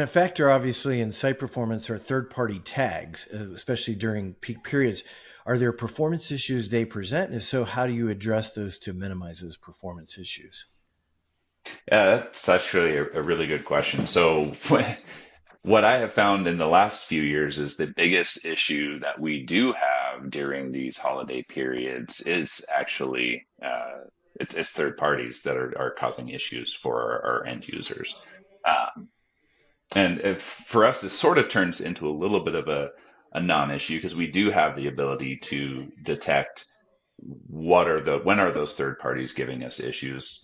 a factor, obviously, in site performance are third-party tags, especially during peak periods. Are there performance issues they present? And if so, how do you address those to minimize those performance issues? Yeah, that's actually a really good question. So, what I have found in the last few years is the biggest issue that we do have during these holiday periods is actually it's third parties that are causing issues for our end users. Um, and if, for us, this sort of turns into a little bit of a non-issue because we do have the ability to detect when are those third parties giving us issues.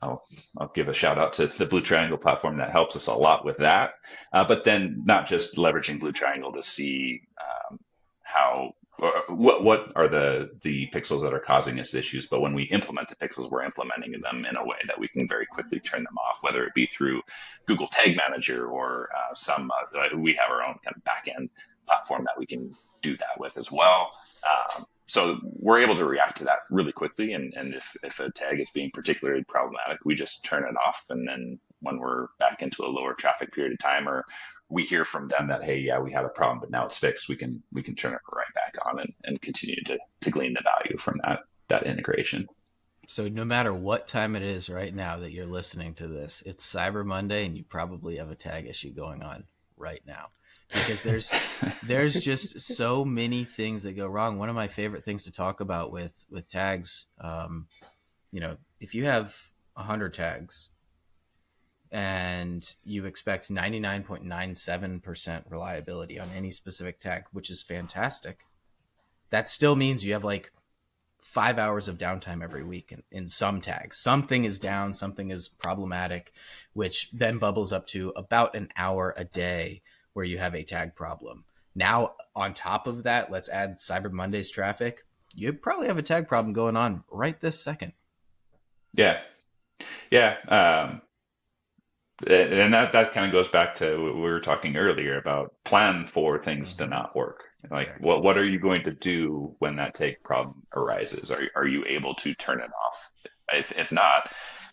I'll, I'll give a shout out to the Blue Triangle platform that helps us a lot with that. But then not just leveraging Blue Triangle to see how or what are the pixels that are causing us issues, but when we implement the pixels, we're implementing them in a way that we can very quickly turn them off, whether it be through Google Tag Manager or we have our own kind of backend platform that we can do that with as well. So we're able to react to that really quickly. And if a tag is being particularly problematic, we just turn it off. And then when we're back into a lower traffic period of time, or we hear from them that, hey, yeah, we had a problem, but now it's fixed, we can turn it right back on and continue to glean the value from that integration. So no matter what time it is right now that you're listening to this, it's Cyber Monday and you probably have a tag issue going on right now because there's just so many things that go wrong. One of my favorite things to talk about with tags, if you have 100 tags and you expect 99.97% reliability on any specific tag, which is fantastic, that still means you have like 5 hours of downtime every week in some tags. Something is down, something is problematic, which then bubbles up to about an hour a day where you have a tag problem. Now, on top of that, let's add Cyber Monday's traffic. You probably have a tag problem going on right this second. Yeah, yeah. And that kind of goes back to what we were talking earlier about plan for things to Mm-hmm. not work. Like, Exactly. what are you going to do when that take problem arises? Are you able to turn it off? If not,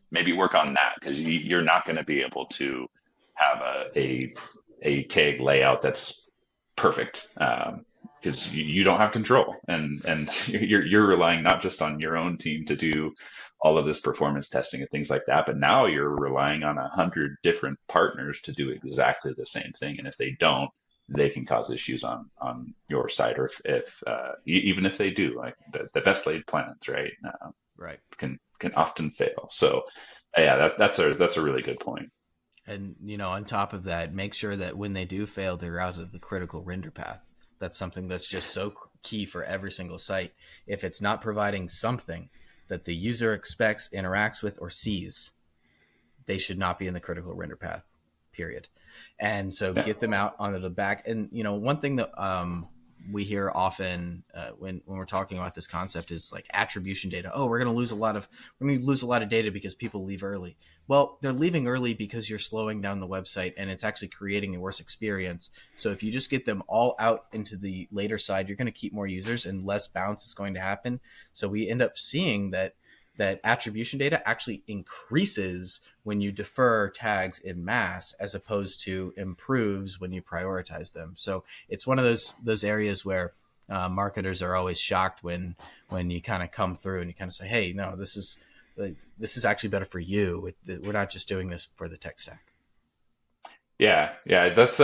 maybe work on that because you're not going to be able to have a tag layout that's perfect because you don't have control and you're relying not just on your own team to do all of this performance testing and things like that, but now you're relying on 100 different partners to do exactly the same thing. And if they don't, they can cause issues on your side, or if even if they do, like the best laid plans, right, Right. can often fail. So yeah, that's a really good point. And, on top of that, make sure that when they do fail, they're out of the critical render path. That's something that's just so key for every single site. If it's not providing something that the user expects, interacts with, or sees, they should not be in the critical render path, period. And so Yeah. get them out onto the back. And, one thing that we hear often when we're talking about this concept is like attribution data. Oh, we're going to lose a lot of data because people leave early. Well, they're leaving early because you're slowing down the website and it's actually creating a worse experience. So if you just get them all out into the later side, you're going to keep more users and less bounce is going to happen. So we end up seeing that attribution data actually increases when you defer tags in mass as opposed to improves when you prioritize them. So it's one of those areas where marketers are always shocked when you kind of come through and you kind of say, hey, no, this is actually better for you. We're not just doing this for the tech stack. Yeah, that's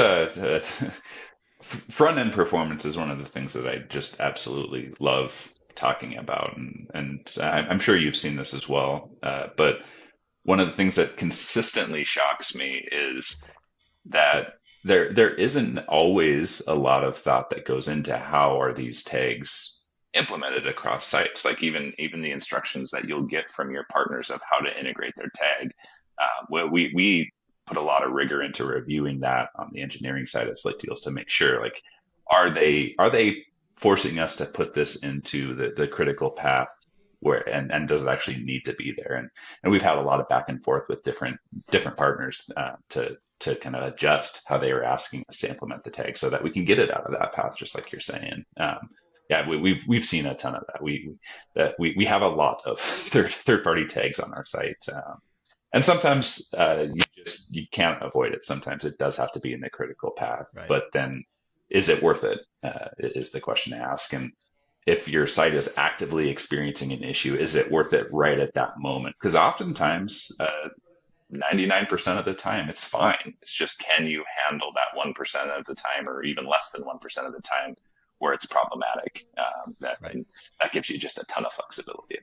front end performance is one of the things that I just absolutely love talking about, and I'm sure you've seen this as well. But one of the things that consistently shocks me is that there isn't always a lot of thought that goes into how are these tags implemented across sites. Like even the instructions that you'll get from your partners of how to integrate their tag. We put a lot of rigor into reviewing that on the engineering side of Slick Deals to make sure like are they forcing us to put this into the critical path where and does it actually need to be there? And we've had a lot of back and forth with different partners to kind of adjust how they were asking us to implement the tag so that we can get it out of that path, just like you're saying. Yeah, we've seen a ton of that. We have a lot of third party tags on our site, And sometimes you can't avoid it. Sometimes it does have to be in the critical path. Right. But then, is it worth it? Is the question to ask. And if your site is actively experiencing an issue, is it worth it right at that moment? Because oftentimes, 99% of the time, it's fine. It's just, can you handle that 1% of the time, or even less than 1% of the time, where it's problematic? Right. And that gives you just a ton of flexibility.